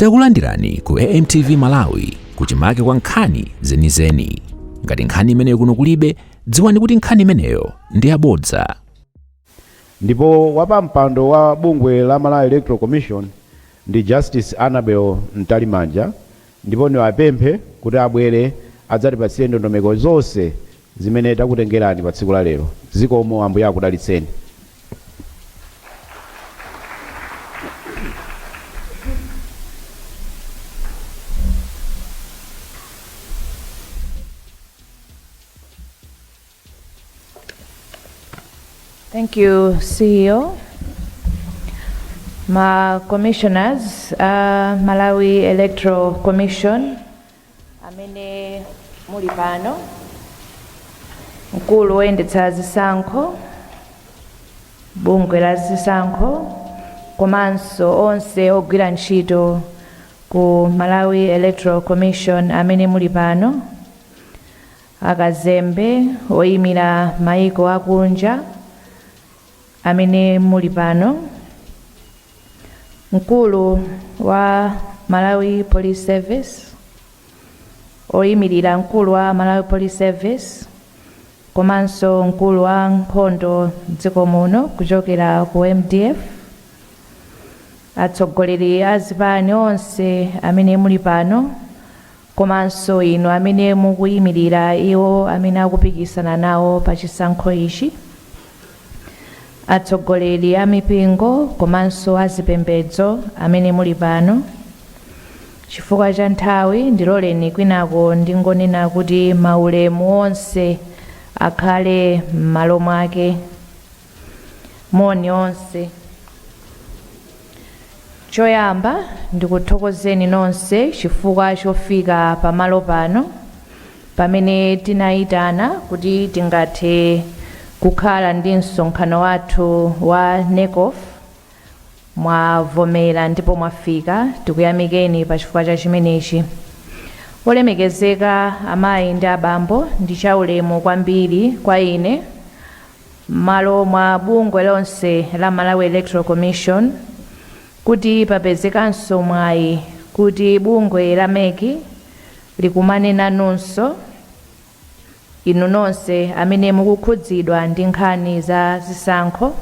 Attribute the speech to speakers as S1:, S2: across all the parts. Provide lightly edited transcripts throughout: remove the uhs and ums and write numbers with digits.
S1: Takulandirani ku AMTV Malawi kuchimake kwa nkhani zenizeni. Ngati nkhani imeneyo kuno kulibe, dziwani kuti nkhani imeneyo ndi yabodza.
S2: Ndipo wapampando wa bungwe la Malawi Electoral Commission ndi Justice Annabel Mtalimanja, ndipo niwapemphe kuti abwere adzatipatsire ndondomeko zonse zimene takutengerani pa tsiku la lero. Zikomo Ambuye akudalitseni.
S3: Thank you, CEO. My commissioners, Malawi Electoral Commission, amene muli pano, mkulu woyendetsa zisankho, bungwe la zisankho, komanso onse ogwira ntchito ku Malawi Electoral Commission amene muli pano, akazembe oyimira maiko akunja amene muli pano, mkulu wa Malawi Police Service, oyimirira mkulu wa Malawi Police Service, komanso mkulu wa nkhondo dziko muno kuchokera ku MDF, atsogoleri azipani onse amene muli pano, komanso inu amene mukuyimirira iwo amene akupikisana nawo pa chisankho ichi, atsogoleri a mipingo komanso azipembedzo amene muli pano. Chifukwa cha nthawi ndiloleni kwinako ndingonena kuti maulemu onse akhale m'malo mwake. Moni onse. Choyamba ndikuthokozeni nonse chifukwa chofika pamalo pano pamene tinayitana kuti tingathe kukhala ndi msonkhano wathu wa NECOF. Mwavomera ndipo mwafika, tikuyamikeni pa chifukwa cha chimenechi. Olemekezeka amayi ndi abambo, ndi chaulemu kwambiri kwa ine malo mwa bungwe lonse la Malawi Electoral Commission kuti papezekanso mwayi kuti bungwe la MEC likumane nanunso inu nonse amene mukukhudzidwa ndi nkhani za zisankho,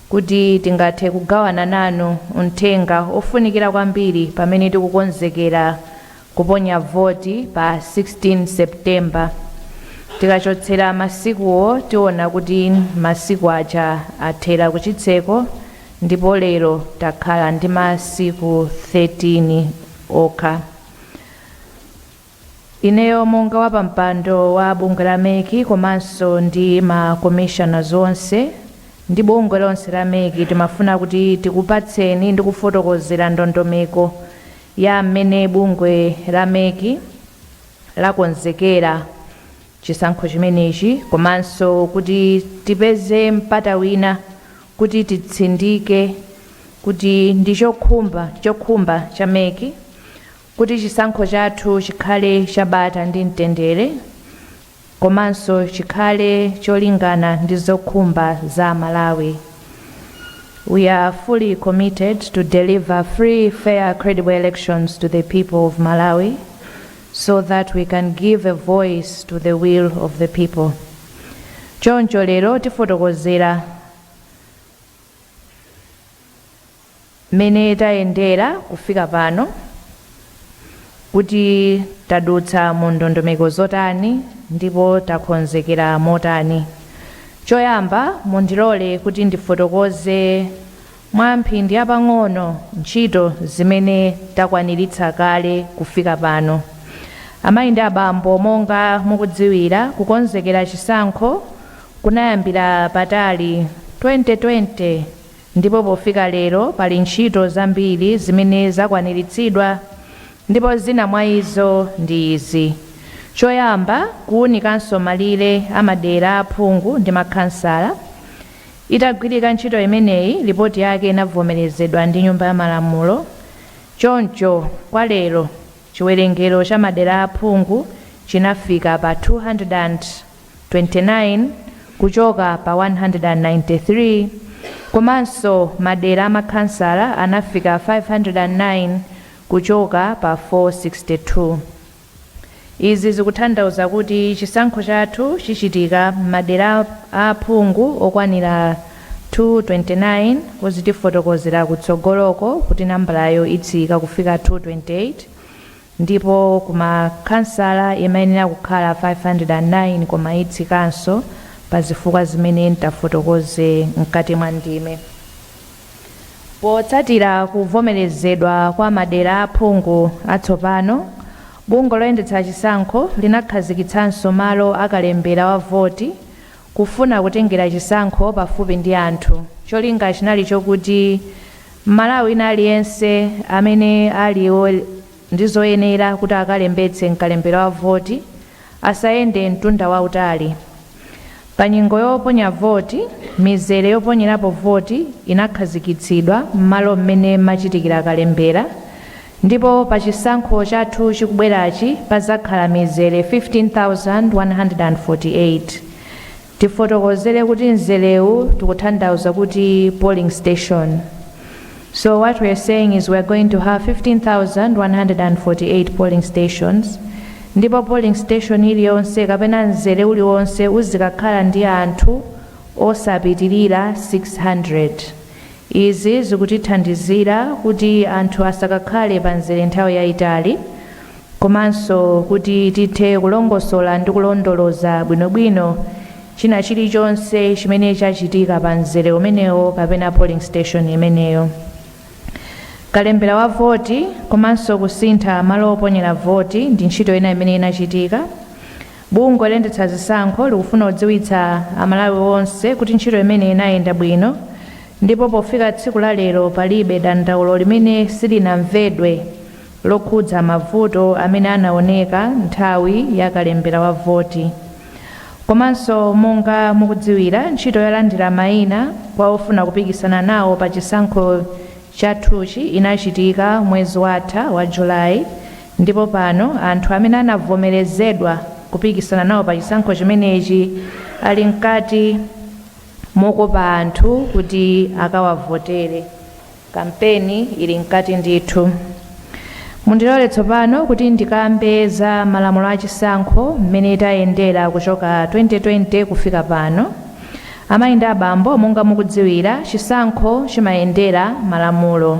S3: kuti tingathe kugawana nanu uthenga ofunikira kwambiri pamene tikukonzekera kuponya voti pa 16 September. Tikachotsera masikuwo tiona kuti masiku aja athera kuchitseko, ndipo lero takhala ndi masiku 13 okha. Ineyo monga wapampando wa bungwe la MEC komanso ndi ma commissioners onse ndi bungwe lonse la MEC timafuna kuti tikupatseni ndi kufotokozera ndondomeko ya mmene bungwe la MEC lakonzekera chisankho chimenechi, komanso kuti tipeze mpata wina kuti titsindike kuti ndi chokhumba cha MEC kuti chisankho chathu chikhale chabata ndi mtendere, komanso chikhale cholingana ndi zokhumba za Malawi. We are fully committed to deliver free, fair, credible elections to the people of Malawi so that we can give a voice to the will of the people. Choncho lero tifotokozera mene tayendera kufika pano, kuti tadutsa mu ndondomeko zotani ndipo takonzekera motani. Choyamba mundilole kuti ndifotokoze mwamphindi apang'ono ntchito zimene takwaniritsa kale kufika pano. Amayi ndi abambo, monga mukudziwira, kukonzekera chisankho kunayambira patali 2020, ndipo pofika lero pali ntchito zambiri zimene zakwaniritsidwa, ndipo zina mwa izo ndi izi. Choyamba kuwunikanso malire amadera aphungu ndi makhansala. Itagwirika ntchito imeneyi, ripoti yake inavomerezedwa ndi Nyumba ya Malamulo. Choncho kwa lero chiwerengero cha madera aphungu chinafika pa 229 kuchoka pa 193, komanso madera amakhansala anafika 509 kuchoka pa 462. Izi zikutanthauza kuti chisankho chathu chichitika m'madera a phungu okwanira 229 kuti tifotokozera kutsogoloko kuti nambalayo itsika kufika 228, ndipo kuma kansala imayenera kukhala 509 koma itsikanso pa zifukwa zimene ntafotokoze mkati mwa ndime. Potsatira kuvomerezedwa kwa madera aphungu atsopano, bungwe loyendetsa chisankho linakhazikitsanso malo akalembera wa voti kufuna kutengera chisankho pafupi ndi anthu. Cholinga chinali chokuti Malawi ina aliyense amene aliwo ndi zoyenera kuti akalembetse mkalembera wa voti asayende mtunda wautali. Pa nyengo yoponya voti, mizere yoponyerapo voti inakhazikitsidwa m'malo mmene machitikira kalembera, ndipo pa chisankho chathu chikubwerachi pazakhala mizere 15,148. Tifotokozere kuti mzerewu tikutanthauza kuti polling station. So what we are saying is we are going to have 15,148 polling stations, ndipo polling station iliyonse kapena mzere uliwonse uzikakhala ndi anthu osapitirira 600. Izi zikutithandizira kuti anthu asakakhale pa mzere nthawi yayitali, komanso kuti tithe kulongosola ndi kulondoloza bwinobwino china chilichonse chimene chachitika pa mzere umenewo kapena polling station imeneyo. Kalembera wa voti komanso kusintha malo oponyera voti ndi ntchito ina imene inachitika. Bungwe loyendetsa zisankho likufuna kudziwitsa Amalawi onse kuti ntchito imene inayenda bwino, ndipo pofika tsiku la lero palibe dandaulo limene silinamvedwe lokhudza mavuto amene anaoneka nthawi ya kalembera wa voti. Komanso monga mukudziwira, ntchito yolandira mayina kwa ofuna kupikisana nawo pa chisankho chathuchi inachitika mwezi watha wa Julayi, ndipo pano anthu amene anavomerezedwa kupikisana nawo pa chisankho chimenechi ali mkati mokopa anthu kuti akawavotere. Kampeni ili mkati ndithu. Mundilole tsopano kuti ndikambe za malamulo a chisankho mmene tayendera kuchoka 2020 kufika pano. Amayi ndi abambo, monga mukudziwira, chisankho chimayendera malamulo.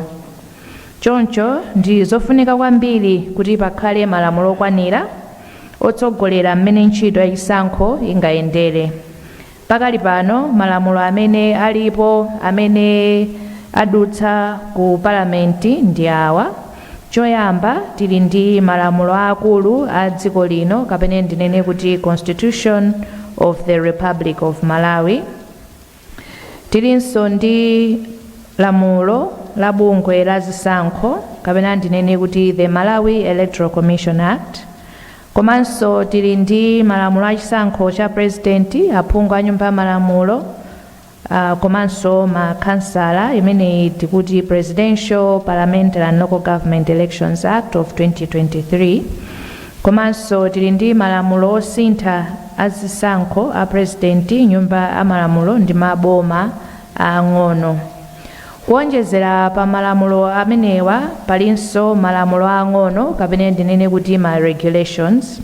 S3: Choncho ndi zofunika kwambiri kuti pakhale malamulo okwanira otsogolera mmene ntchito ya chisankho ingayendere. Pakali pano malamulo amene alipo amene adutsa ku palamenti ndi awa. Choyamba tili ndi malamulo akulu a dziko lino kapena ndinene kuti Constitution of the Republic of Malawi. Tilinso ndi lamulo la bungwe la zisankho kapena ndinene kuti the Malawi Electoral Commission Act. Komanso tili ndi malamulo a chisankho cha president, aphungu a nyumba ya malamulo, komanso makansala imene tikuti Presidential, Parliamentary and Local Government Elections Act of 2023. Komanso tili ndi malamulo osintha azisankho a president, nyumba ya malamulo ndi maboma ang'ono. Kuonjezera pa malamulo amenewa palinso malamulo ang'ono kapena ndinene kuti ma regulations.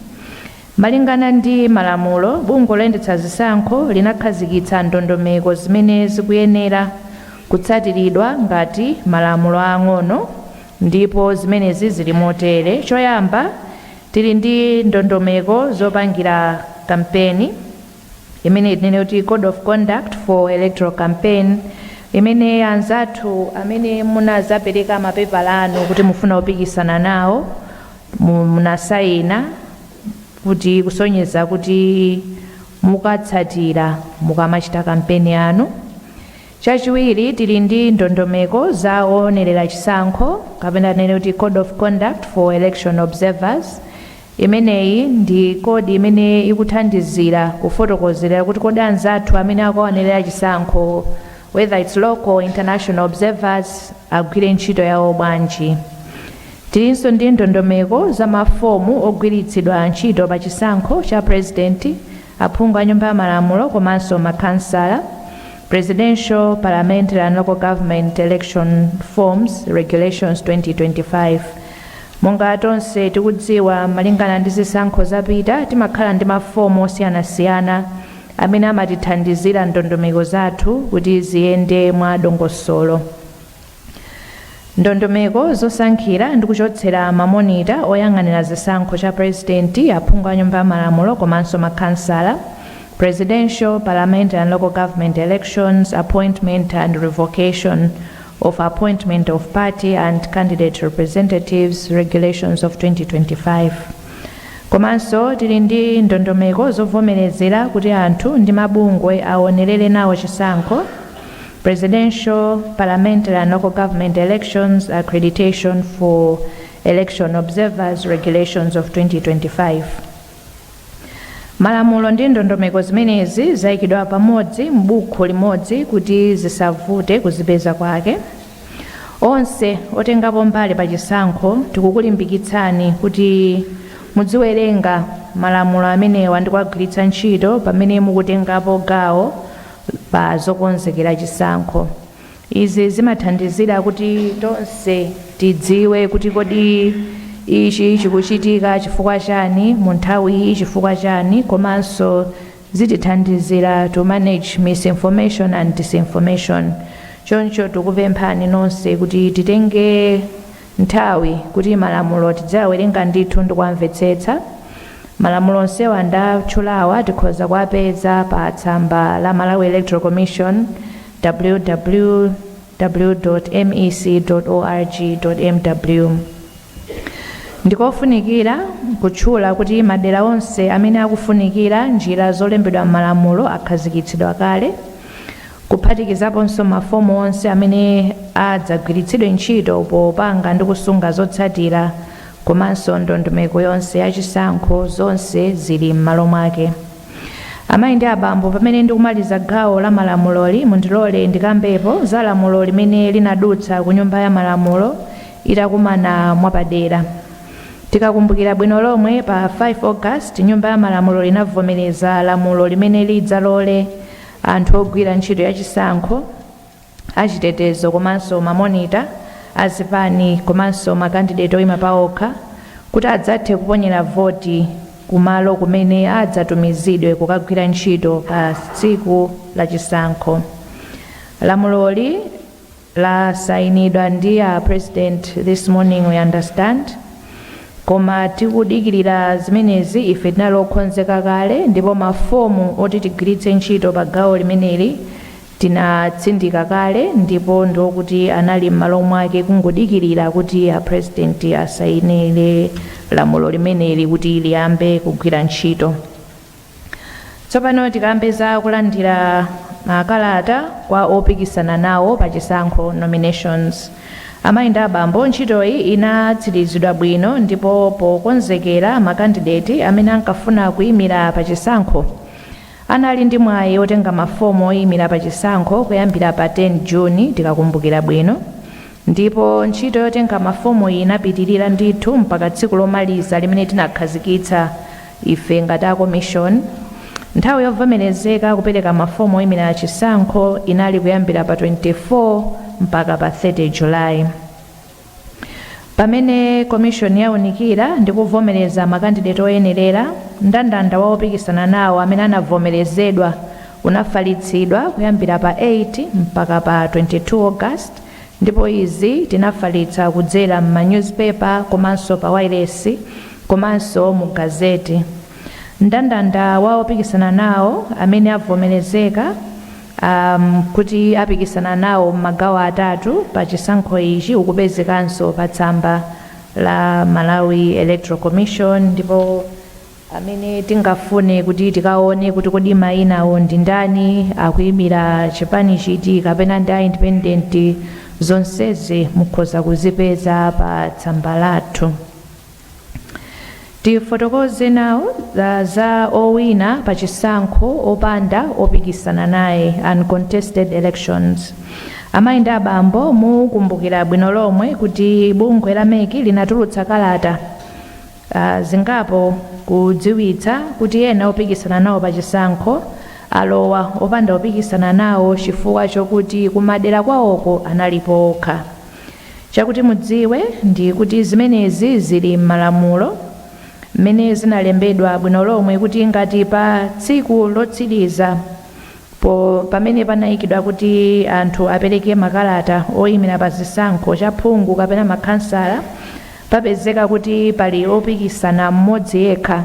S3: Malingana ndi malamulo, bungwe loyendetsa zisankho linakhazikitsa ndondomeko zimene zikuyenera kutsatiridwa ngati malamulo ang'ono, ndipo zimenezi zili motere. Choyamba tili ndi ndondomeko zopangira kampeni imene tinene kuti Code of Conduct for Electoral Campaign, imene anzathu amene munazapereka mapepala anu kuti mufuna kupikisana nawo munasayina kuti kusonyeza kuti mukatsatira mukamachita kampeni anu. Chachiwiri tili ndi ndondomeko za owonerera chisankho kapena tinene kuti Code of Conduct for Election Observers. Imeneyi ndi kodi imene ikuthandizira kufotokozera kuti kodi anzathu amene akaonerera chisankho, whether it's local or international observers, agwire ntchito yawo bwanji. Tilinso ndi ndondomeko za mafomu ogwiritsidwa ntchito pa chisankho cha president, aphungu a nyumba ya malamulo komanso makansala, Presidential, Parliamentary and Local Government Election Forms Regulations 2025. Monga tonse tikudziwa malingana ndi zisankho zapita timakhala ndi mafomu osiyanasiyana amene amatithandizira ndondomeko zathu kuti ziyende mwa dongosolo. Ndondomeko zosankhira ndi kuchotsera mamonita oyang'anira zisankho cha president, aphungu a nyumba ya malamulo komanso makhansala, presidential, parliamentary and local government elections, appointment and revocation of appointment of party and candidate representatives, regulations of 2025. Komanso tili ndi ndondomeko zovomerezera kuti anthu ndi mabungwe aonerere nawo chisankho, presidential, parliamentary and local government elections, accreditation for election observers, regulations of 2025. Malamulo ndi ndondomeko zimenezi zayikidwa pamodzi m'buku limodzi kuti zisavute kuzipeza kwake. Onse otengapo mbali pa chisankho tikukulimbikitsani kuti mudziwerenga malamulo amenewa ndi kuwagwiritsa ntchito pamene mukutengapo gawo pa zokonzekera chisankho. Izi zimathandizira kuti tonse tidziwe kuti kodi ichi chikuchitika chifukwa chani, mu nthawi iyi chifukwa chani, komanso zitithandizira to manage misinformation and disinformation. Choncho tikupemphani nonse kuti titenge nthawi kuti malamulo tidzawerenga ndithu ndi kuwamvetsetsa. Malamulo onsewa ndatchulawa tikhoza kuwapeza pa tsamba la Malawi Electoral Commission www.mec.org.mw. Ndikofunikira kutchula kuti madera onse amene akufunikira njira zolembedwa m'malamulo akhazikitsidwa kale, kuphatikizaponso mafomu onse amene adzagwiritsidwe ntchito popanga ndi kusunga zotsatira, komanso ndondomeko yonse ya chisankho zonse zili m'malo mwake. Amayi ndi abambo, pamene ndikumaliza gawo la malamuloli mundilole ndikambepo za lamulo limene linadutsa ku nyumba ya malamulo itakumana mwapadera. Tikakumbukira bwino lomwe pa 5 August nyumba ya malamulo inavomereza lamulo limene lidzalole anthu ogwira ntchito ya chisankho, achitetezo komanso mamonita, azipani komanso makandidate oyima paokha kuti adzathe kuponyera voti kumalo kumene adzatumizidwe kukagwira ntchito pa tsiku la chisankho. Lamuloli lasayinidwa ndi president this morning, we understand. Koma tikudikirira zimenezi ife tinali okonzeka kale, ndipo mafomu oti tigwiritse ntchito pa gawo limeneli tinatsindika kale, ndipo ndikuti anali m'malo mwake kungodikirira kuti president asayinire lamulo limeneli kuti liyambe kugwira ntchito. Tsopano tikambe za kulandira makalata kwa opikisana nawo pa chisankho, nominations. Amayi ndi abambo, ntchitoyi inatsirizidwa bwino ndipo pokonzekera makandidate amene ankafuna kuyimira pa chisankho anali ndi mwayi otenga mafomu oyimira pa chisankho kuyambira pa 10 Juni tikakumbukira bwino, ndipo ntchito yotenga mafomu iyi inapitirira ndithu mpaka tsiku lomaliza limene tinakhazikitsa ife ngati a commission. Nthawi yovomerezeka kupereka mafomu oyimira chisankho inali kuyambira pa 24 mpaka pa 30 July. Pamene commission yaunikira ndi kuvomereza makandidate oyenerera, mndandanda wa opikisana nawo amene anavomerezedwa unafalitsidwa kuyambira pa 8 mpaka pa 22 August, ndipo izi tinafalitsa kudzera m'ma newspaper komanso pa wireless komanso mu gazeti. Mndandanda wa opikisana nawo amene avomerezeka kuti apikisana nawo m'magawo atatu pa chisankho ichi ukupezekanso pa tsamba la Malawi Electoral Commission, ndipo amene tingafune kuti tikaone kuti kodi mayinawo ndi ndani, akuyimira chipani chiti kapena ndi independent, zonsezi mukhoza kuzipeza pa tsamba lathu. Tifotokoze nawo za owina pa chisankho opanda opikisana naye, uncontested elections. Amayi ndi abambo, mukumbukira bwino lomwe kuti bungwe la MEC linatulutsa kalata zingapo kudziwitsa kuti ena opikisana nawo pa chisankho alowa opanda opikisana nawo chifukwa chokuti kumadera kwawoko analipo okha. Chakuti mudziwe ndi kuti zimenezi zili m'malamulo mmene zinalembedwa bwino lomwe kuti ngati pa tsiku lotsiriza pamene panayikidwa kuti anthu apereke makalata oyimira pa zisankho chaphungu kapena makhansala papezeka kuti pali opikisana mmodzi yekha,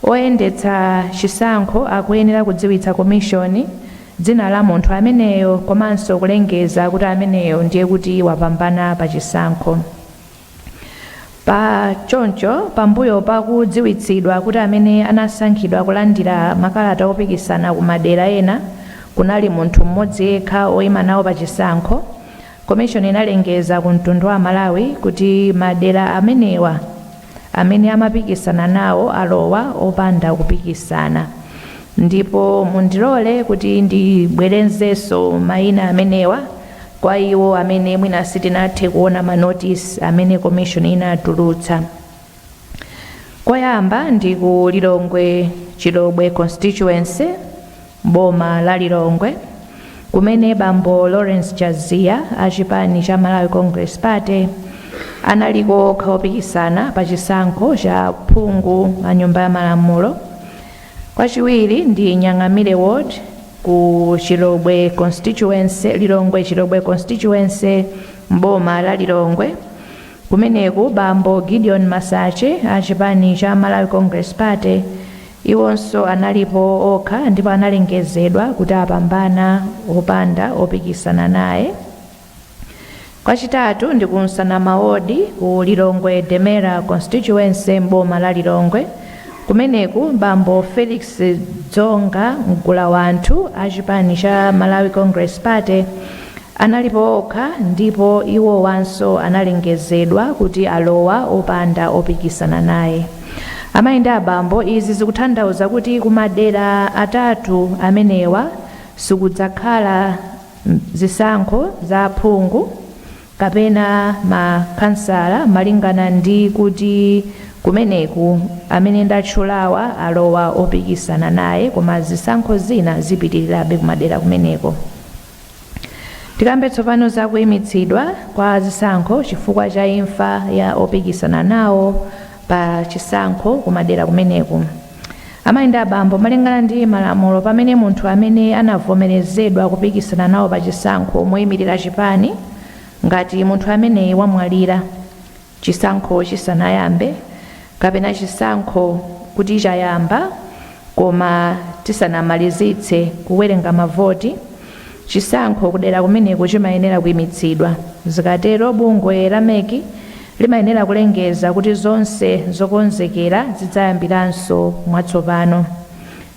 S3: oyendetsa chisankho akuyenera kudziwitsa komishoni dzina la munthu ameneyo komanso kulengeza kuti ameneyo ndiye kuti wapambana pa chisankho. Pa choncho pambuyo pakudziwitsidwa kuti amene anasankhidwa kulandira makalata opikisana ku madera ena kunali munthu mmodzi yekha oyima nawo pa chisankho, komishoni inalengeza ku mtundu wa Malawi kuti madera amenewa amene amapikisana nawo alowa opanda kupikisana. Ndipo mundilole kuti ndibwerenzenso mayina amenewa kwa iwo amene mwina sitinathe kuona manotisi amene komishoni inatulutsa. Koyamba ndi ku Lilongwe Chilobwe constituency, boma la Lilongwe, kumene bambo Lawrence Jazia achipani cha Malawi Congress Party analiko opikisana pa chisankho cha phungu a nyumba ya malamulo. Kwachiwiri ndi Nyang'amire ward ku Chilobwe constituency, Lilongwe Chilobwe constituency, mboma la Lilongwe, kumeneku bambo Gideon Masache achipani cha Malawi Congress Party iwonso analipo okha ndipo analengezedwa kuti apambana opanda opikisana naye. Kwachitatu ndi ku Nsanama ward ku Lilongwe Demera constituency, mboma la Lilongwe, kumeneku bambo Felix Dzonga Mgulawanthu achipani cha Malawi Congress Party analipo okha ndipo iwo wanso analengezedwa kuti alowa opanda opikisana naye. Amayenda abambo, izi zikutanthauza kuti kumadera atatu amenewa sikudzakhala zisankho za phungu kapena makhansala malingana ndi kuti kumeneku amene ndatchulawa alowa opikisana naye, koma zisankho zina zipitirirabe kumadera kumeneko. Tikambe tsopano za kuyimitsidwa kwa zisankho chifukwa cha imfa ya opikisana nawo pa chisankho kumadera kumeneku. Amayenda abambo, malingana ndi malamulo, pamene munthu amene anavomerezedwa kupikisana nawo pa chisankho moyimirira chipani, ngati munthu amene wamwalira chisankho chisanayambe kapena chisankho kuti chayamba koma tisanamalizitse kuwerenga mavoti, chisankho kudera kumeneko chimayenera kuyimitsidwa. Zikatero bungwe la MEC limayenera kulengeza kuti zonse zokonzekera zidzayambiranso mwatsopano.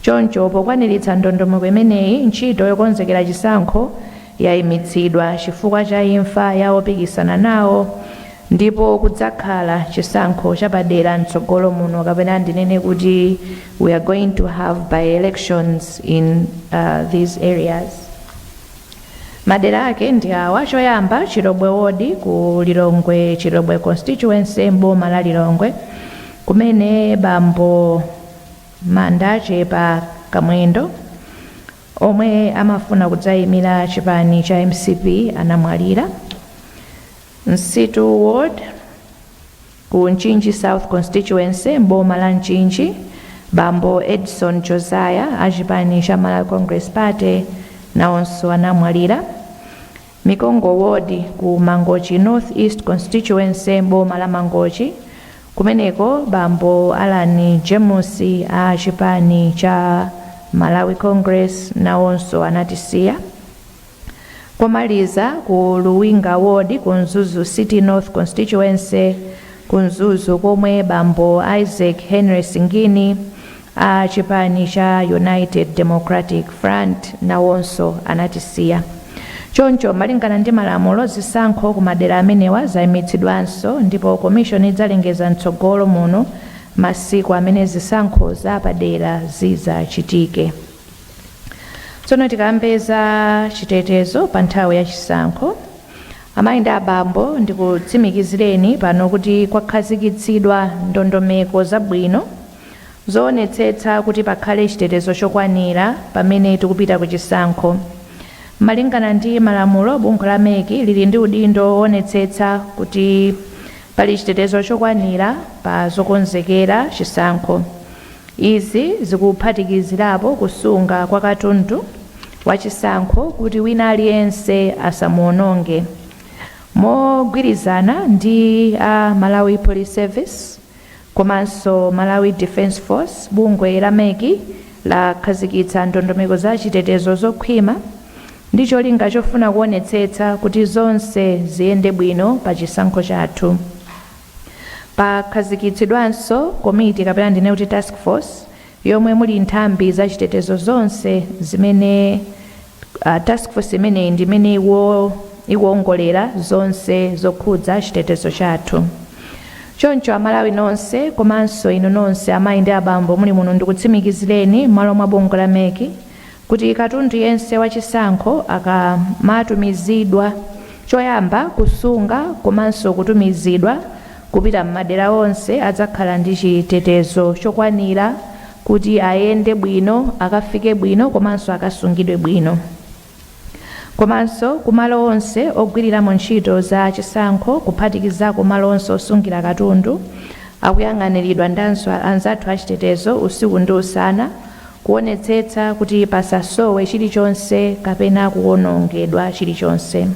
S3: Choncho pokwaniritsa ndondomeko imeneyi, ntchito yokonzekera chisankho yayimitsidwa chifukwa cha imfa ya opikisana nawo, ndipo kudzakhala chisankho chapadera mtsogolo muno, kapena ndinene kuti we are going to have by-elections in these areas. Madera ake ndi awa. Choyamba Chilobwe ward ku Lilongwe Chilobwe constituency, mboma la Lilongwe, kumene bambo Mandache pa Kamwendo omwe amafuna kudzayimira chipani cha MCP anamwalira. Nsitu ward ku Nchinji South constituency, mboma la Nchinji, bambo Edson Josiah achipani cha Malawi Congress Party nawonso anamwalira. Mikongo ward ku Mangochi North East constituency, mboma la Mangochi, kumeneko bambo Alan James achipani cha Malawi Congress nawonso anatisiya. Komaliza ku Luwinga ward ku Nzuzu City North constituency, ku Nzuzu komwe bambo Isaac Henry Singini achipani cha United Democratic Front nawonso anatisiya. Choncho malingana ndi malamulo, zisankho kumadera amenewa zayimitsidwanso, ndipo komishoni idzalengeza mtsogolo muno masiku amene zisankho zapadera zidzachitike. Tsono tikambeza chitetezo pa nthawi ya chisankho. Amayenda abambo, ndikutsimikizireni pano kuti kwakhazikitsidwa ndondomeko zabwino zoonetsetsa kuti pakhale chitetezo chokwanira pamene tikupita ku chisankho. malingana ndi malamulo bungwe la meki lili ndi udindo woonetsetsa kuti pali chitetezo chokwanira pa zokonzekera chisankho. Izi zikuphatikizirapo kusunga kwa katundu wa chisankho kuti wina aliyense asamuononge. Mogwirizana ndi a Malawi Police Service komanso Malawi Defence Force, bungwe la meki lakhazikitsa ndondomeko za chitetezo zokhwima ndi cholinga chofuna kuonetsetsa kuti zonse ziyende bwino pa chisankho chathu. Pakhazikitsidwanso komiti kapena ndine kuti task force yomwe muli nthambi za chitetezo zonse zimene task force imeneyi ndimene ikuongolera zonse zokhudza chitetezo chathu. Choncho Amalawi nonse komanso inu nonse amayi ndi abambo muli muno ndikutsimikizireni m'malo mwa bungwe la meki kuti katundu yense wa chisankho akamatumizidwa choyamba kusunga komanso kutumizidwa kupita m'madera onse adzakhala ndi chitetezo chokwanira kuti ayende bwino, akafike bwino komanso akasungidwe bwino. Komanso kumalo onse ogwiriramo ntchito za chisankho kuphatikizako malo onse osungira katundu akuyang'aniridwa ndi anzathu achitetezo usiku ndi usana kuonetsetsa kuti pasasowe chilichonse kapena kuwonongedwa chilichonse.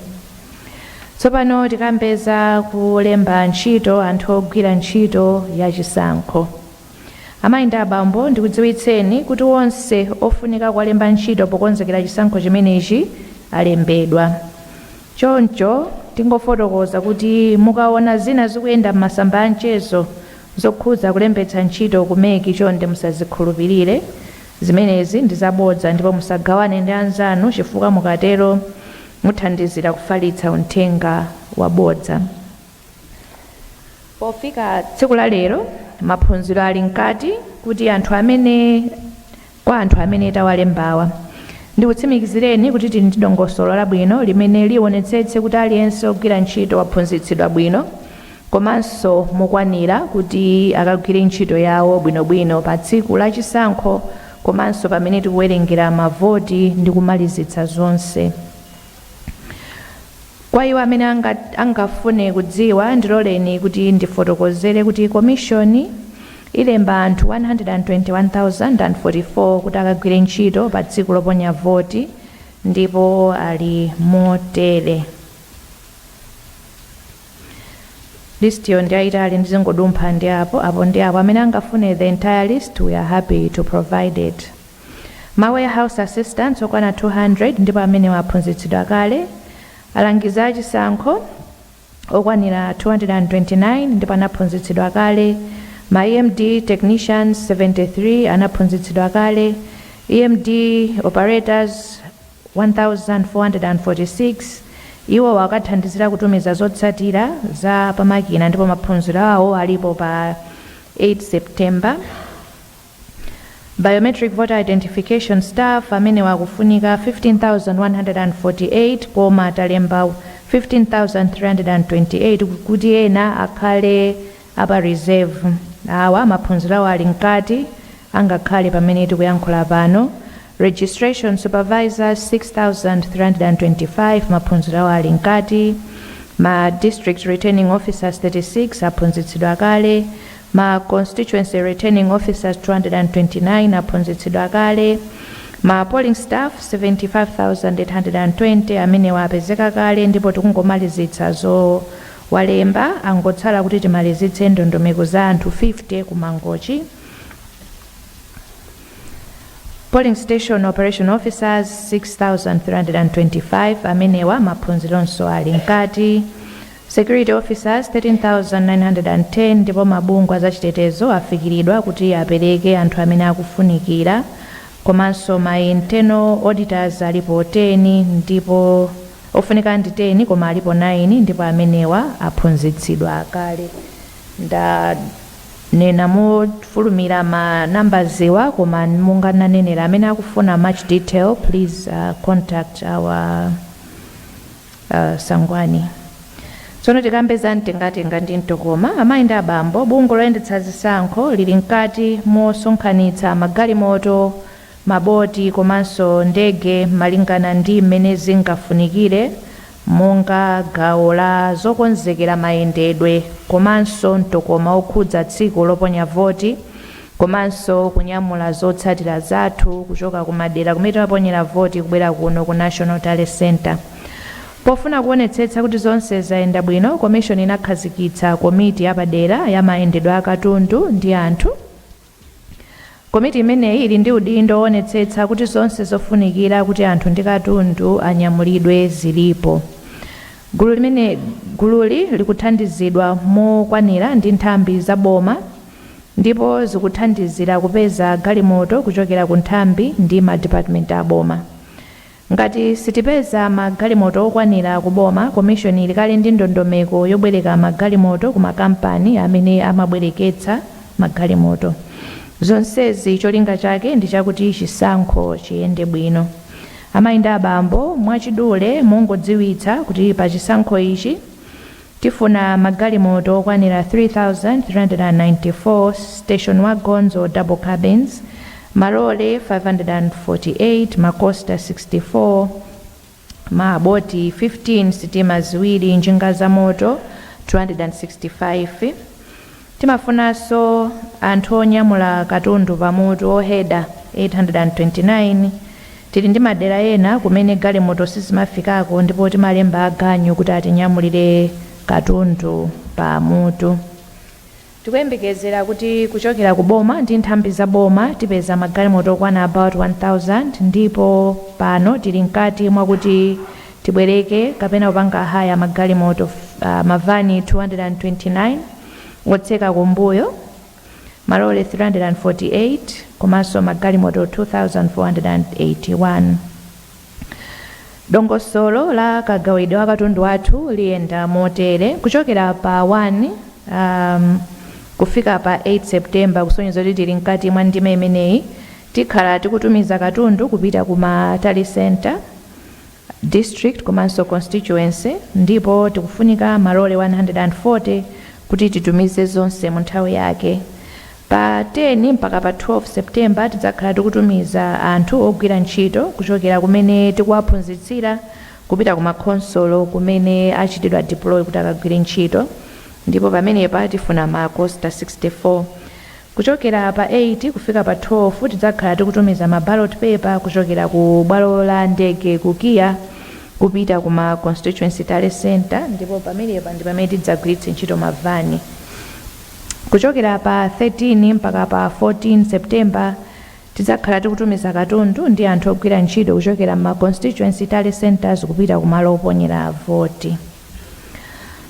S3: Tsopano tikambeza kulemba ntchito anthu ogwira ntchito ya chisankho. Amayi ndi abambo ndikudziwitseni kuti onse ofunika kulemba ntchito pokonzekera chisankho chimenechi alembedwa. Choncho tingofotokoza kuti mukaona zina zikuyenda m'masamba anchezo zokhudza kulembetsa ntchito kumeki chonde musazikhulupirire. Zimenezi ndi zabodza ndipo musagawane ndi anzanu chifukwa mukatero muthandizira kufalitsa uthenga wabodza. Pofika tsiku la lero maphunziro ali mkati kuti anthu amene tawalembawa ndikutsimikizireni kuti tili ndi dongosolo labwino limene liwonetsetse kuti aliyense ogwira ntchito waphunzitsidwa bwino komanso mokwanira kuti akagwire ntchito yawo bwinobwino pa tsiku la chisankho komanso pamene tikuwerengera mavoti ndi kumalizitsa zonse. Kwa iwo amene angafune kudziwa ndiloleni kuti ndifotokozere kuti komishoni ilemba anthu 121,044 kuti akagwire ntchito pa tsiku loponya voti ndipo ali motere. Listiyo ndi ayitali ndizingodumpha ndi apo amene angafune the entire list we are happy to provide it. Ma warehouse assistants okwana 200 ndipo amene waphunzitsidwa kale. Alangiza achisankho okwanira 229 ndipo anaphunzitsidwa kale. Ma EMD technicians 73 anaphunzitsidwa kale. EMD operators 1446 iwo wakathandizira kutumiza zotsatira za pamakina ndipo maphunziro awo alipo pa 8 September. Biometric voter identification staff amene wakufunika 15,148 koma talemba 15,328 kuti ena akhale apa reserve. Awa maphunziro awo ali mkati angakhale pamene tikuyankhula pano. Registration supervisors 6,325 maphunziro awo ali mkati. Ma district returning officers 36 aphunzitsidwa kale. Ma constituency returning officers 229 aphunzitsidwa kale. Ma polling staff 75,820 amene wapezeka kale ndipo tikungomalizitsa zo walemba angotsala kuti timalizitse ndondomeko za anthu 50 kumangochi. Polling station operation officers 6,325 amenewa maphunzironso ali mkati. Security officers 13,910 ndipo mabungwe za chitetezo afikiridwa kuti apereke anthu amene akufunikira. Komanso ma internal auditors alipo 10 ndipo ofunika ndi 10 koma alipo 9 ndipo amenewa aphunzitsidwa kale. Nena mofulumira ma numbers ewa koma mungananenera amene akufuna much detail please contact our Sangwani. Tsono tikambeza mtengatenga ndi mtokoma amayi ndi abambo bungwe loyendetsa zisankho lili mkati mosonkhanitsa magalimoto maboti komanso ndege malingana ndi mmene zingafunikire monga gawo la zokonzekera mayendedwe komanso mtokoma okhudza tsiku loponya voti komanso kunyamula zotsatira zathu kuchoka kumadera kumene timaponyera voti kubwera kuno ku National Talent Center. Pofuna kuonetsetsa kuti zonse zayenda bwino, commission inakhazikitsa komiti yapadera ya mayendedwe akatundu ndi anthu. Komiti imeneyi ili ndi udindo woonetsetsa kuti zonse zofunikira kuti anthu ndi katundu anyamulidwe zilipo. Gululi likuthandizidwa mokwanira ndi nthambi za boma ndipo zikuthandizira kupeza galimoto kuchokera ku nthambi ndi ma department a boma. Ngati sitipeza magalimoto okwanira kuboma, commission ilikali ndi ndondomeko yobwereka magalimoto ku makampani amene amabwereketsa magalimoto. Zonsezi cholinga chake ndi chakuti chisankho chiyende bwino. Amayi ndi abambo mwachidule mungodziwitsa kuti pa chisankho ichi tifuna magalimoto okwanira 3,394 station wagons or double cabins, malole 548, macosta 64, maboti 15, sitima ziwiri, njinga za moto 265. Timafunanso anthu onyamula katundu pamutu oheda 829. Tili ndi madera ena kumene galimoto sizimafikako ndipo timalemba aganyu kuti atinyamulire katundu pamutu. Tikuyembekezera kuti kuchokera ku boma ndi nthambi za boma tipeza magalimoto okwana about 1000 ndipo pano tili mkati mwakuti tibwereke kapena kupanga haya magalimoto mavani 229 otseka kumbuyo, malole 348 komanso magalimoto 2481. Dongosolo la kagawidwe wa katundu wathu liyenda motere kuchokera pa 1 kufika pa 8 September kusonyeza kuti tili mkati mwa ndime imeneyi tikhala tikutumiza katundu kupita ku Matali Center district komanso constituency ndipo tikufunika malole 140 kuti titumize zonse mu nthawi yake. Pa 10 mpaka pa 12 September tidzakhala tikutumiza anthu ogwira ntchito kuchokera kumene tikuwaphunzitsira kupita ku makonsolo kumene achitidwa deploy kuti akagwire ntchito ndipo pamenepa tifuna macosta 64. Kuchokera pa 8 kufika pa 12 tidzakhala tikutumiza ma ballot paper kuchokera ku bwalo la ndege ku Kia kupita ku ma constituency talent center ndipo pamenepa ndi pamene tidzagwiritse ntchito mavani. Kuchokera pa 13 mpaka pa 14 September tidzakhala tikutumiza katundu ndi anthu ogwira ntchito kuchokera ma constituency talent centers kupita ku malo oponyera voti.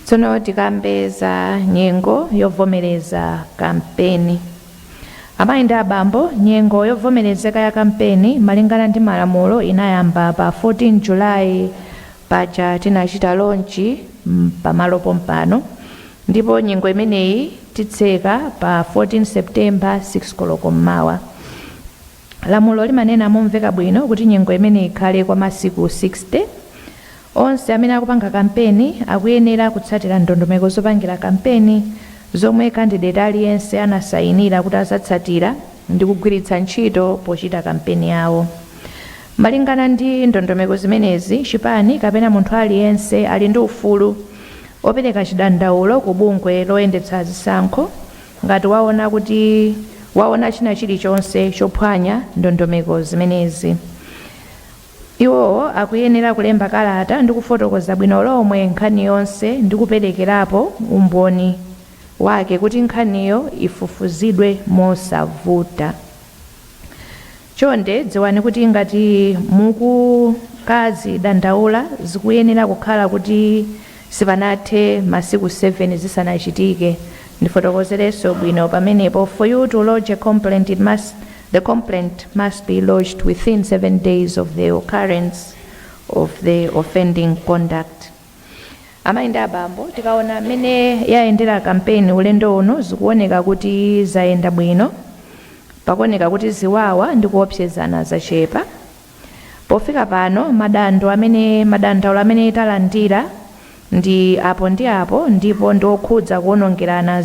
S3: Tsono tikambeza nyengo yovomereza kampeni. Amayi ndi abambo, nyengo yovomerezeka ya kampeni malingana ndi malamulo inayamba pa 14 July paja tinachita launch pamalo pompano ndipo nyengo imeneyi titseka pa 14 September 6 koloko mmawa. Lamulo limanena momveka bwino kuti nyengo imeneyi ikhale kwa masiku 60. Onse amene akupanga kampeni akuyenera kutsatira ndondomeko zopangira kampeni zomwe candidate aliyense anasayinira kuti azatsatira ndi kugwiritsa ntchito pochita kampeni yawo. Malingana ndi ndondomeko zimenezi, chipani kapena munthu aliyense ali ndi ufulu opereka chidandaulo ku bungwe loyendetsa zisankho ngati waona china chilichonse chophwanya ndondomeko zimenezi. Iwowo akuyenera kulemba kalata ndi kufotokoza bwino lomwe nkhani yonse ndi kuperekerapo umboni wake kuti nkhaniyo ifufuzidwe mosavuta. Chonde dziwani kuti ngati mukukazi dandaula zikuyenera kukhala kuti sipanathe masiku 7 zisanachitike. Ndifotokozerenso bwino pamenepo, for you to lodge a complaint the complaint must be lodged within 7 days of the occurrence of the offending conduct. Amayi ndi abambo, tikaona mene yayendera kampeni ulendo uno zikuoneka kuti zayenda bwino, pakuoneka kuti ziwawa ndi kuopsezana zachepa. Pofika pano madandaulo amene talandira ndi apo ndipo ndi okhudza kuonongerana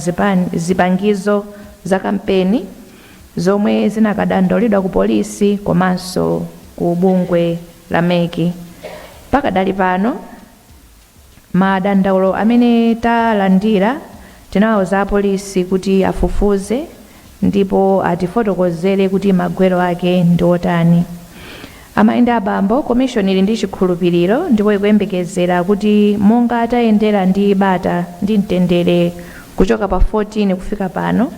S3: zipangizo za kampeni zomwe zinakadandaulidwa ku polisi komanso ku bungwe la meki. Pakadali pano madandaulo amene talandira tinawuza apolisi kuti afufuze ndipo atifotokozere kuti magwero ake ndi otani. Amayi ndi abambo, komishoni ili ndi chikhulupiriro ndipo ikuyembekezera kuti monga atayendera ndi bata ndi mtendere kuchoka pa 14 kufika pano,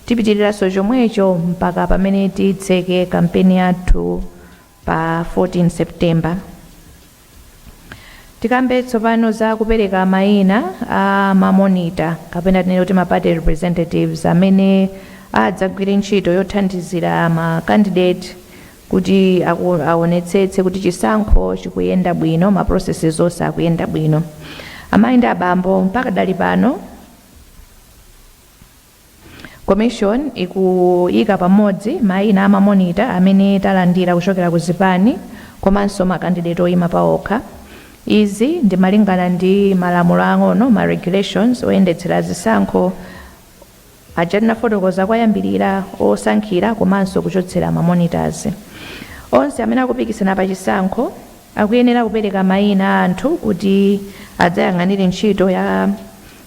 S3: tipitiriranso chomwecho mpaka pamene titseke kampeni yathu pa 14 September. Tikambe tsopano za kupereka mayina a mamonita kapena tinene kuti ma party representatives amene adzagwire ntchito yothandizira ma candidate kuti aonetsetse kuti chisankho chikuyenda bwino, ma processes onse akuyenda bwino. Amayi ndi abambo, mpaka dali pano commission ikuyika pamodzi mayina a mamonita amene talandira kuchokera ku zipani komanso ma candidate oyima paokha. Izi ndi malingana ndi malamulo ang'ono, ma regulations oyendetsera zisankho aja tinafotokoza kwayambirira osankhira komanso kuchotsera ma monitors. Onse amene akupikisana pa chisankho akuyenera kupereka mayina a anthu kuti adzayang'anire ntchito ya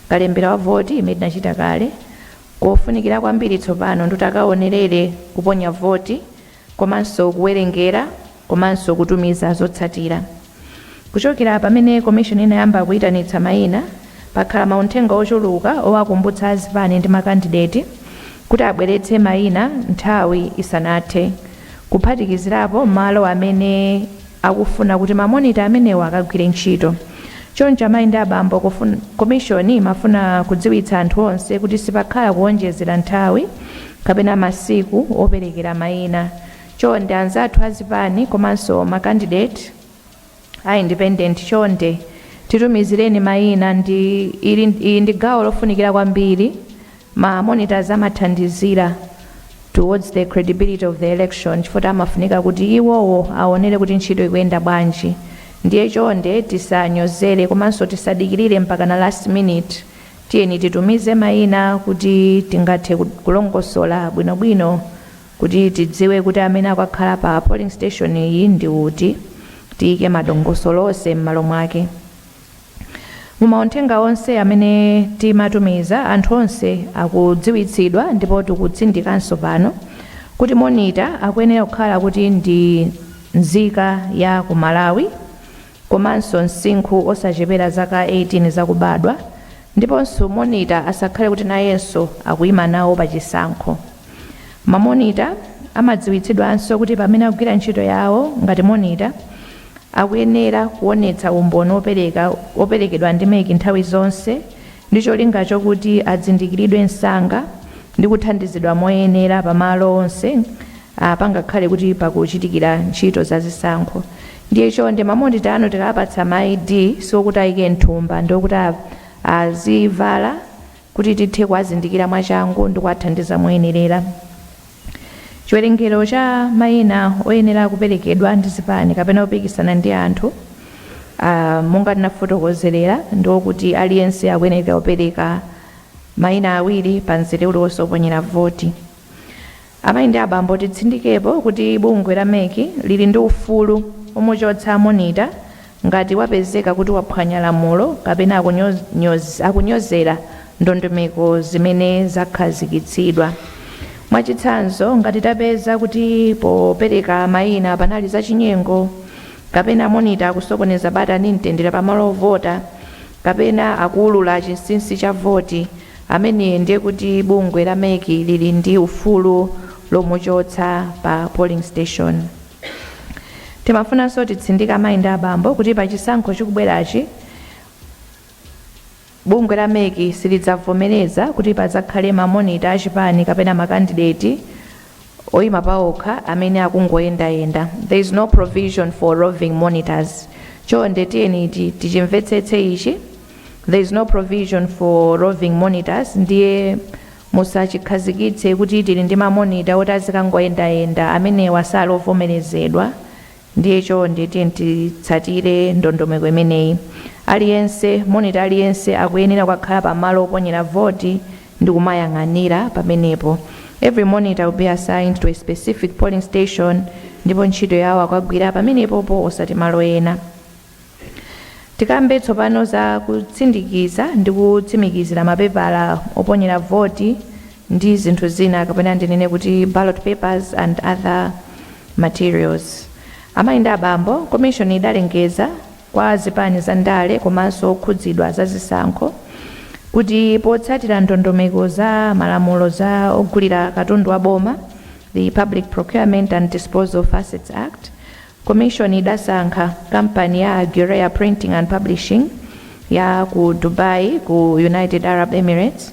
S3: kalembera wa voti imene tinachita kale. Kofunikira kwambiri tsopano ndi takaonerere kuponya voti komanso kuwerengera komanso kutumiza zotsatira. Kuchokera pamene commission inayamba kuyitanitsa mayina, pakhala mauthenga ochuluka owakumbutsa azipani ndi makandidate kuti abweretse mayina nthawi isanathe, kuphatikizirapo malo amene akufuna kuti mamonita amenewa akagwire ntchito. Choncho amayi ndi abambo, commission imafuna kudziwitsa anthu onse kuti sipakhala kuonjezera nthawi kapena masiku operekera mayina. Chonde anzathu azipani komanso makandidate a independent, chonde titumizireni mayina. Ili ndi gawo lofunikira kwambiri. Ma monitors amathandizira towards the credibility of the election, chifukwa amafunika kuti iwowo aonere kuti ntchito ikuyenda bwanji. Ndiye chonde tisanyozere komanso tisadikirire mpaka na last minute. Tiyeni titumize mayina kuti tingathe kulongosola bwinobwino kuti tidziwe kuti amene akakhala pa polling station iyi ndi uti, tiyike madongosolo onse m'malo mwake. Mumauthenga onse amene timatumiza, anthu onse akudziwitsidwa ndipo tikutsindikanso pano kuti monitor akuyenera kukhala kuti ndi nzika ya ku Malawi komanso msinkhu osachepera zaka 18 zakubadwa, ndiponso monitor asakhale kuti nayenso akuyima nawo pa chisankho. Mamonita amadziwitsidwanso kuti pamene akugwira ntchito yawo ngati monitor akuyenera kuonetsa umboni operekedwa ndi meki nthawi zonse ndi cholinga chokuti azindikiridwe msanga ndi kuthandizidwa moyenera pamalo onse pangakhale kuti pakuchitikira ntchito za zisankho. Ndiye chonde mamonita ano tikapatsa ma ID sokuti ayike nthumba ndokuti azivala kuti tithe kuazindikira mwachangu ndi kuathandiza moyenerera. Chiwerengero cha mayina oyenera kuperekedwa ndi zipani kapena opikisana ndi anthu monga tinafotokozerera ndokuti aliyense akuyenera kupereka mayina awiri pa mzere uliwonse oponyera voti. Amayi ndi abambo, titsindikepo kuti bungwe la meki lili ndi ufulu omuchotsa monita ngati wapezeka kuti waphwanya lamulo kapena akunyozera ndondomeko zimene zakhazikitsidwa. Mwachitsanzo, ngati tapeza kuti popereka mayina panali zachinyengo kapena monita akusokoneza bata ndi mtendere pamalo ovota kapena akuulula chinsinsi cha voti, amene ndiye kuti bungwe la meki lili ndi ufulu lomuchotsa pa polling station. Timafunanso titsindika amayi ndi abambo kuti pa chisankho chikubwerachi bungwe la meki silidzavomereza kuti padzakhale mamonita achipani kapena makandidate oyima paokha amene akungoyendayenda. There is no provision for roving monitors. Chonde tiyeni tichimvetsetse ichi. There is no provision for roving monitors. Ndiye musachikhazikitse kuti tili ndi mamonita oti azikangoyendayenda amene wasalovomerezedwa. Ndiye chonde tiyeni titsatire ndondomeko imeneyi. Aliyense, monitor aliyense akuyenera kukhala pamalo oponyera voti ndi kumayang'anira pamenepo. Every monitor will be assigned to a specific polling station ndipo ntchito yawo akagwira pamenepopo osati malo ena. Tikambe tsopano za kutsindikiza ndi kutsimikizira mapepala oponyera voti ndi zinthu zina kapena ndinene kuti ballot papers and other materials. Amayi ndi abambo, commission idalengeza kwa zipani za ndale komanso okhudzidwa za zisankho kuti potsatira ndondomeko za malamulo za ogulira katundu wa boma, the Public Procurement and Disposal of Assets Act, commission idasankha kampani ya Guerrilla Printing and Publishing ya ku Dubai ku United Arab Emirates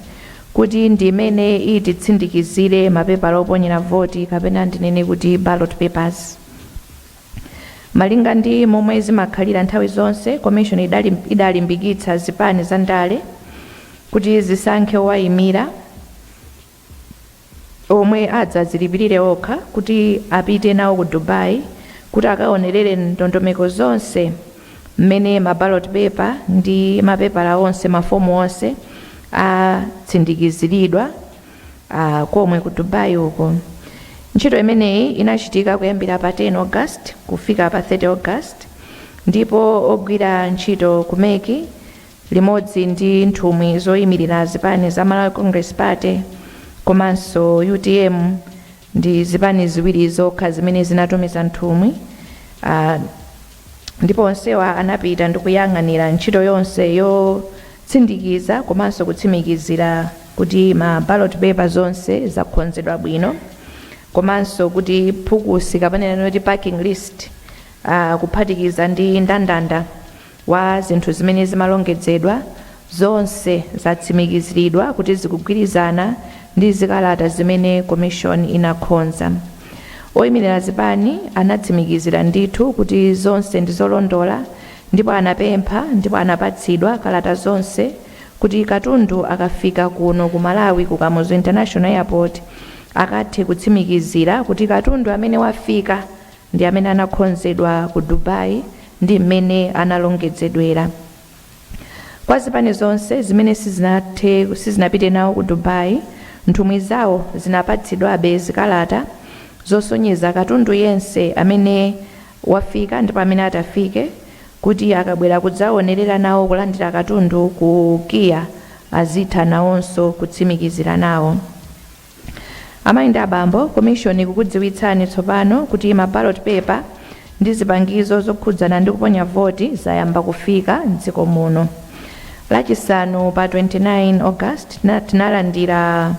S3: kuti ndi imene ititsindikizire mapepala oponyera voti kapena ndinene kuti ballot papers. Malinga ndi momwe zimakhalira nthawi zonse, commission idalimbikitsa zipani za ndale kuti zisankhe owayimira omwe adzazilipirire okha kuti apite nawo ku Dubai kuti akaonerere ndondomeko zonse mmene ma ballot paper ndi mapepala onse mafomu onse atsindikiziridwa komwe ku Dubai uko. Ntchito imeneyi inachitika kuyambira pa 10 August kufika pa 30 August ndipo ogwira ntchito kumeki limodzi ndi nthumwi zoyimirira zipani za Malawi Congress Party komanso UTM ndi zipani ziwiri zokha zimene zinatumiza nthumwi ndipo onsewa anapita ndi kuyang'anira ntchito yonse yotsindikiza komanso kutsimikizira kuti ma ballot paper zonse zakonzedwa bwino komanso kuti phukusi kapena kuti parking list kuphatikiza ndi ndandanda wa zinthu zimene zimalongedzedwa zonse zatsimikiziridwa kuti zikugwirizana ndi zikalata zimene commission inakhonza. Oyimirira zipani anatsimikizira ndithu kuti zonse ndi zolondola ndipo anapempha ndipo anapatsidwa kalata zonse kuti katundu akafika kuno ku Malawi ku Kamuzu International Airport akathe kutsimikizira kuti katundu amene wafika ndi amene anakhonzedwa ku Dubai ndi mmene analongedzedwera. Kwa zipani zonse zimene sizinapite nawo ku Dubai, nthumwi zawo zinapatsidwabe zikalata zosonyeza katundu yense amene wafika ndipo amene atafike kuti akabwera kudzaonerera nawo kulandira katundu ku Kia azitha nawonso kutsimikizira nawo. Amayi ndi abambo, commission kukudziwitsani tsopano kuti ma ballot paper ndi zipangizo zokhudzana ndi kuponya voti zayamba kufika m'dziko muno. Lachisanu pa 29 August tinalandira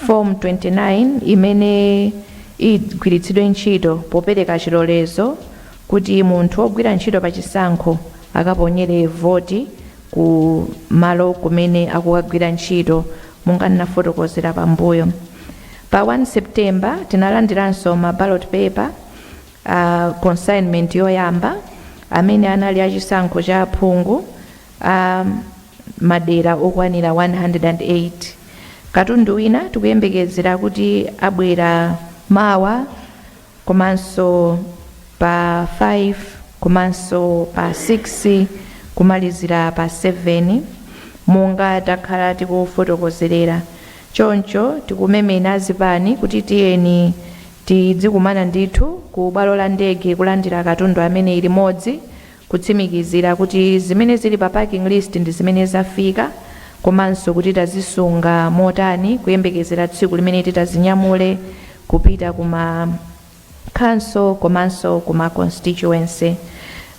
S3: form 29 imene igwiritsidwe ntchito popereka chilolezo kuti munthu ogwira ntchito pa chisankho akaponyere voti ku malo kumene akukagwira ntchito monga ndinafotokozera pambuyo. Pa 1 September tinalandiranso ma ballot paper consignment yoyamba amene anali achisankho cha phungu madera okwanira 108. Katundu wina tikuyembekezera kuti abwera mawa komanso pa 5 komanso pa 6 kumalizira pa 7 monga takhala tikufotokozerera. Choncho tikumemena azipani kuti tiyeni tidzikumana ndithu ku bwalo la ndege kulandira katundu amene ili modzi kutsimikizira kuti zimene zili pa parking list ndi zimene zafika komanso kuti tazisunga motani kuyembekezera tsiku limene titazinyamule kupita kuma council komanso kuma constituency.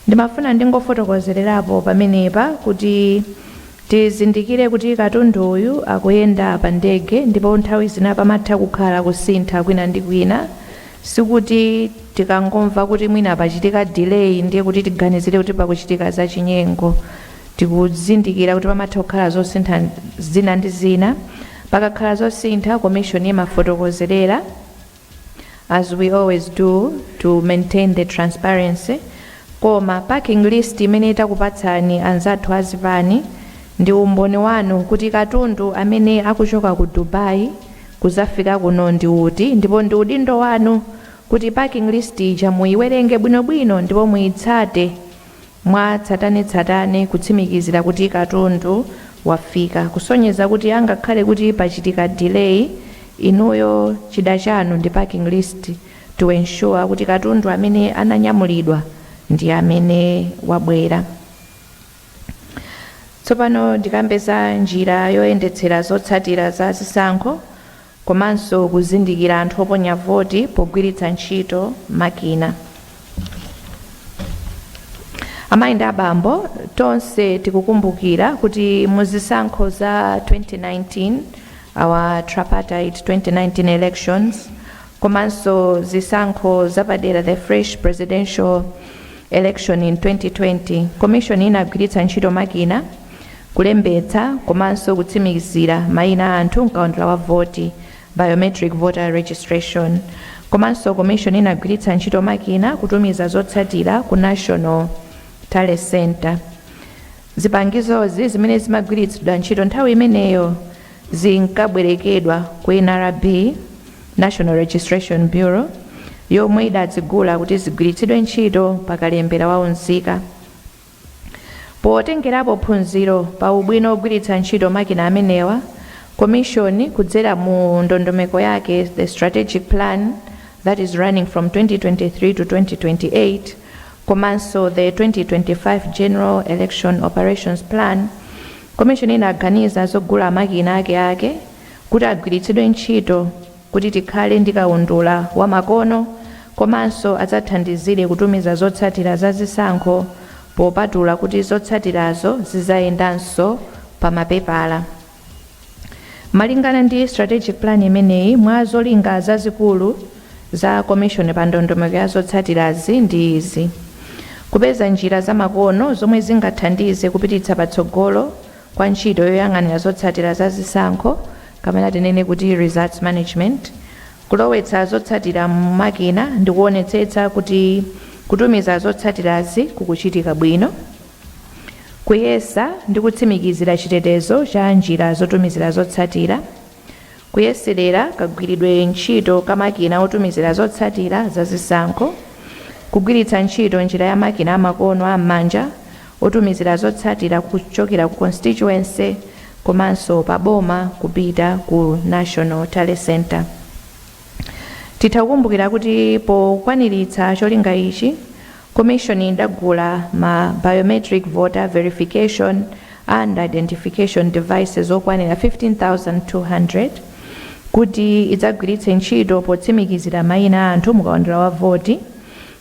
S3: Ndimafuna ndingofotokozererapo pamenepa kuti tizindikire kuti katundu uyu akuyenda pa ndege ndipo nthawi zina pamatha kukhala kusintha kwina ndi kwina, sikuti tikangomva kuti mwina pachitika delay ndiye kuti tiganizire kuti pakuchitika za chinyengo. Tikuzindikira kuti pamatha kukhala zosintha zina ndi zina. Pakakhala zosintha, commission imafotokozerera as we always do to maintain the transparency. Koma parking list imene takupatsani anzathu azipani ndi umboni wanu kuti katundu amene akuchoka ku Dubai kuzafika kuno ndi uti, ndipo ndi udindo wanu kuti parking list ija muiwerenge bwinobwino ndipo muitsate mwatsatanetsatane kutsimikizira kuti katundu wafika, kusonyeza kuti angakhale kuti pachitika delay inuyo chida chanu ndi parking list to ensure kuti katundu amene ananyamulidwa ndi amene wabwera. Tsopano ndikambeza njira yoyendetsera zotsatira za zisankho komanso kuzindikira anthu oponya voti pogwiritsa ntchito makina. Amayi ndi abambo tonse tikukumbukira kuti muzisankho za 2019 our tripartite 2019 elections komanso zisankho zapadera the fresh presidential election in 2020 commission inagwiritsa ntchito makina kulembetsa komanso kutsimikizira mayina anthu mkaundula wa voti biometric voter registration komanso commission inagwiritsa ntchito makina kutumiza zotsatira ku National Talent Center. Zipangizozi zimene zimagwiritsidwa ntchito nthawi imeneyo zinkabwerekedwa ku NRB National Registration Bureau yomwe idazigula kuti zigwiritsidwe ntchito pakalembera wa unzika. Potengerapo phunziro pa ubwino ogwiritsa ntchito makina amenewa, commission kudzera mu ndondomeko yake the strategic plan that is running from 2023 to 2028 komanso the 2025 general election operations plan, commission inaganiza zogula makina ake kuti agwiritsidwe ntchito kuti tikhale ndi kaundula wa makono komanso adzathandizire kutumiza zotsatira za zisankho popatula kuti zotsatirazo zizayendanso pa mapepala. Malingana ndi strategic plan imeneyi, mwa zolinga zazikulu za commission pa ndondomeko ya zotsatirazi ndi izi: kupeza njira za makono zomwe zingathandize kupititsa patsogolo kwa ntchito yoyang'anira zotsatira za zisankho kamene tinene kuti results management, kulowetsa zotsatira mu makina ndi kuonetsetsa kuti kutumiza zotsatirazi kukuchitika bwino, kuyesa ndi kutsimikizira chitetezo cha njira zotumizira zotsatira, kuyeserera kagwiridwe ntchito ka makina otumizira zotsatira za zisankho, kugwiritsa ntchito njira ya makina amakono am'manja otumizira zotsatira kuchokera ku constituency komanso pa boma kupita ku National Talent Center. Titakumbukira kuti pokwaniritsa cholinga ichi, commission idagula ma biometric voter verification and identification devices okwanira 15,200 kuti idzagwiritse ntchito potsimikizira mayina anthu mukaundula wa voti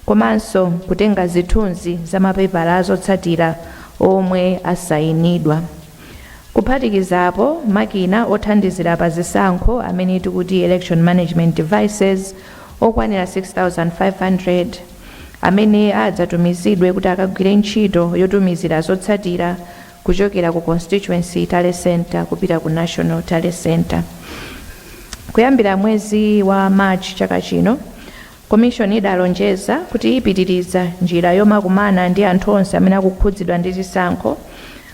S3: komanso kutenga zithunzi za mapepala azotsatira omwe asayinidwa. Kuphatikizapo makina othandizira pa zisankho amene tikuti election management devices okwanira 6,500 amene adzatumizidwe kuti akagwire ntchito yotumizira zotsatira kuchokera ku constituency talent center kupita ku National Talent Center. Kuyambira mwezi wa March chaka chino, commission idalonjeza kuti ipitiriza njira yomakumana ndi anthu onse amene akukhudzidwa ndi zisankho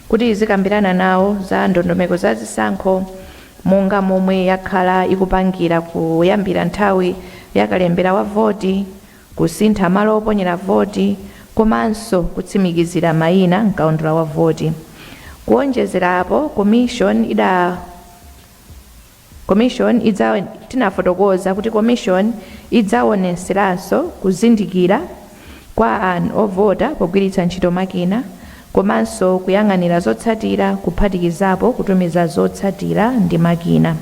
S3: kuti izikambirana nawo za ndondomeko za zisankho monga momwe yakhala ikupangira kuyambira nthawi yakalembera wa voti, kusintha malo oponyera voti komanso kutsimikizira mayina mkaundula wa voti. Kuonjezerapo tinafotokoza kuti commission idzaoneseranso kuzindikira kwa anthu ovota pogwiritsa ntchito makina komanso kuyang'anira zotsatira kuphatikizapo kutumiza zotsatira ndi makina.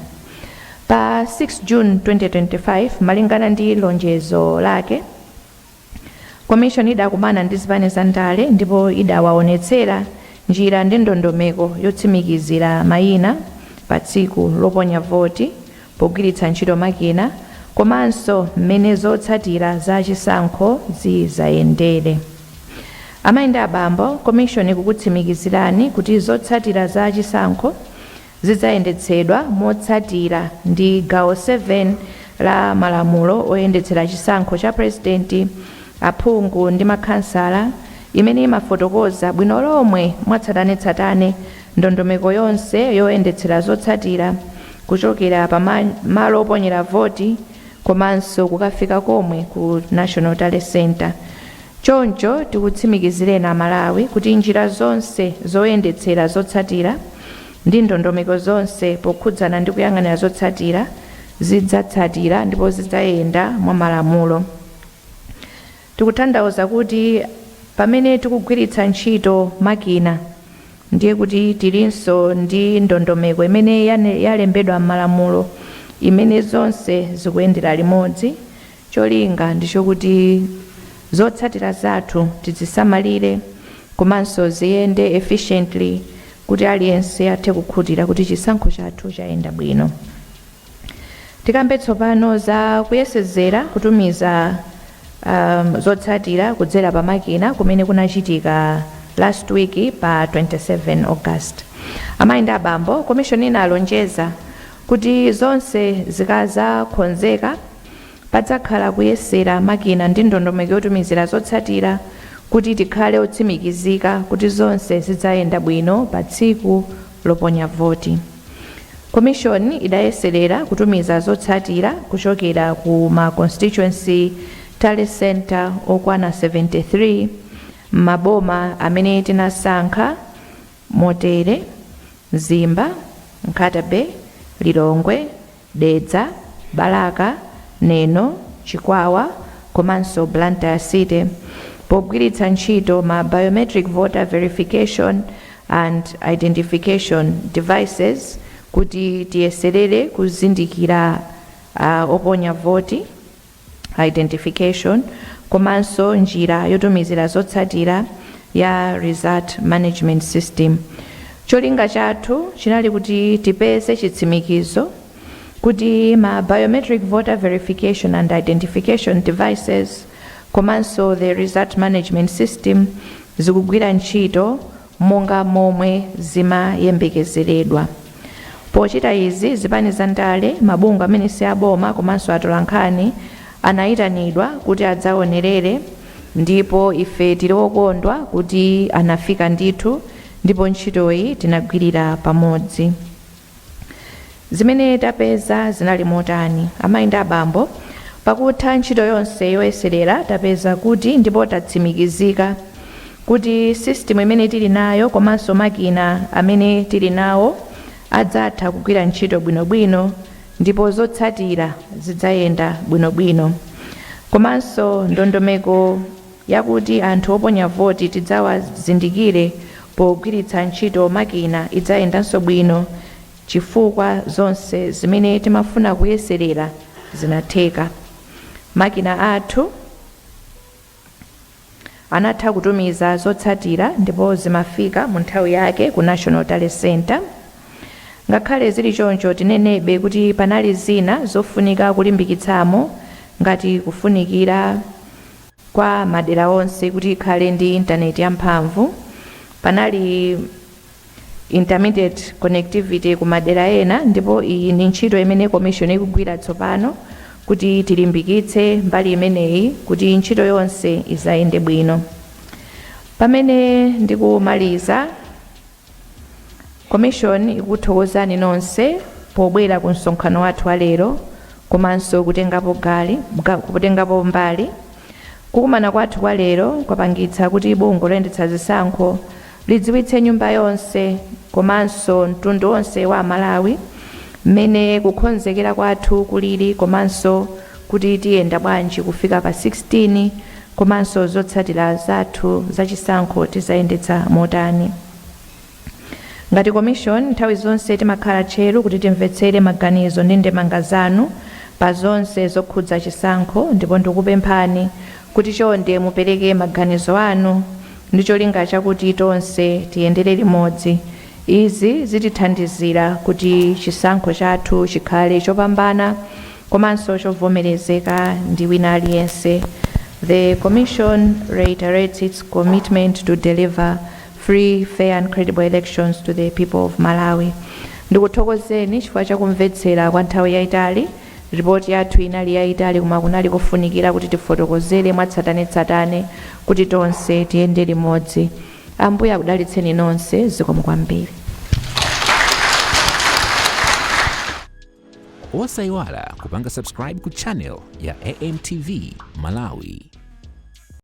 S3: Pa 6 June 2025 malingana ndi lonjezo lake, commission idakumana ndi zipani za ndale ndipo idawaonetsera njira ndi ndondomeko yotsimikizira mayina pa tsiku loponya voti pogwiritsa ntchito makina komanso mmene zotsatira za chisankho zizayendere. Amayi ndi abambo, commission ikukutsimikizirani kuti zotsatira za chisankho zidzayendetsedwa motsatira ndi gawo 7 la malamulo oyendetsera chisankho cha president, aphungu ndi makhansala imene imafotokoza bwino lomwe mwatsatanetsatane ndondomeko yonse yoyendetsera zotsatira kuchokera pa malo oponyera voti komanso kukafika komwe ku National Talent Center. Choncho tikutsimikizireni Amalawi kuti njira zonse zoyendetsera zotsatira ndi ndondomeko zonse pokhudzana ndi kuyang'anira zotsatira zidzatsatira ndipo zidzayenda mwa malamulo. Tikutanthauza kuti pamene tikugwiritsa ntchito makina ndiye kuti tilinso ndi ndondomeko imene yalembedwa m'malamulo imene zonse zikuyendera limodzi. Cholinga ndicho kuti zotsatira zathu tizisamalire komanso ziyende efficiently kuti aliyense athe kukhutira kuti chisankho chathu chayenda bwino. Tikambe tsopano za kuyesezera kutumiza zotsatira kudzera pa makina kumene kunachitika last week pa 27 August. Amayi ndi abambo, komishoni inalonjeza kuti zonse zikazakonzeka padzakhala kuyesera makina ndi ndondomeko yotumizira zotsatira kuti tikhale otsimikizika kuti zonse zidzayenda bwino pa tsiku loponya voti. Komishoni idayeserera kutumiza zotsatira kuchokera ku ma constituency tally center okwana 73 maboma amene tinasankha motere: Mzimba, Nkatabe, Lilongwe, Dedza, Balaka, Neno, Chikwawa komanso Blantyre City, pogwiritsa ntchito ma biometric voter verification and identification devices kuti tiyeserere kuzindikira oponya voti identification komanso njira yotumizira zotsatira ya result management system. Cholinga chathu chinali kuti tipeze chitsimikizo kuti ma biometric voter verification and identification devices komanso the result management system zikugwira ntchito monga momwe zimayembekezeredwa. Pochita izi, zipani za ndale, mabungwe amene si aboma komanso atolankhani anayitanidwa kuti adzaonerere, ndipo ife tili okondwa kuti anafika ndithu ndipo ntchitoyi tinagwirira pamodzi. Zimene tapeza zinali motani? Amayi ndi abambo, pakutha ntchito yonse yoyeserera tapeza kuti ndipo tatsimikizika kuti system imene tili nayo komanso makina amene tili nawo adzatha kugwira ntchito bwinobwino ndipo zotsatira zidzayenda bwinobwino. Komanso ndondomeko yakuti anthu oponya voti tidzawazindikire pogwiritsa ntchito makina idzayendanso bwino chifukwa zonse zimene timafuna kuyeserera zinatheka. Makina athu anatha kutumiza zotsatira ndipo zimafika mu nthawi yake ku National Tally Center. Ngakhale zili choncho tinenebe kuti panali zina zofunika kulimbikitsamo ngati kufunikira kwa madera onse kuti ikhale ndi intaneti yamphamvu. Panali intermediate connectivity ku madera ena, ndipo iyi ndi ntchito imene commission ikugwira tsopano kuti tilimbikitse mbali imeneyi kuti ntchito yonse izayende bwino. Pamene ndikumaliza, commission ikuthokozani nonse pobwera ku msonkhano wathu wa lero komanso kutengapo mbali. Kukumana kwathu kwa lero kwapangitsa kuti bungwe loyendetsa zisankho lidziwitse nyumba yonse komanso mtundu wonse wa Malawi mmene kukonzekera kwathu kulili komanso kuti tiyenda bwanji kufika pa 16 komanso zotsatira zathu zachisankho tizayendetsa motani. Ngati commission nthawi zonse timakhala tcheru kuti timvetsere maganizo ndi ndemanga zanu pa zonse zokhudza chisankho, ndipo ndikupemphani kuti chonde mupereke maganizo anu ndi cholinga chakuti tonse tiyendere limodzi. Izi zitithandizira kuti chisankho chathu chikhale chopambana komanso chovomerezeka ndi wina aliyense. The Commission reiterates its commitment to deliver free, fair and credible elections to the people of Malawi. Ndikuthokozeni chifukwa chakumvetsera kwa nthawi yayitali. Ripoti yathu inali yayitali koma kunali kufunikira kuti tifotokozere mwatsatanetsatane kuti tonse tiyende limodzi. Ambuye akudalitseni nonse, zikomo kwambiri.
S1: Osayiwala kupanga subscribe ku channel ya AMTV Malawi.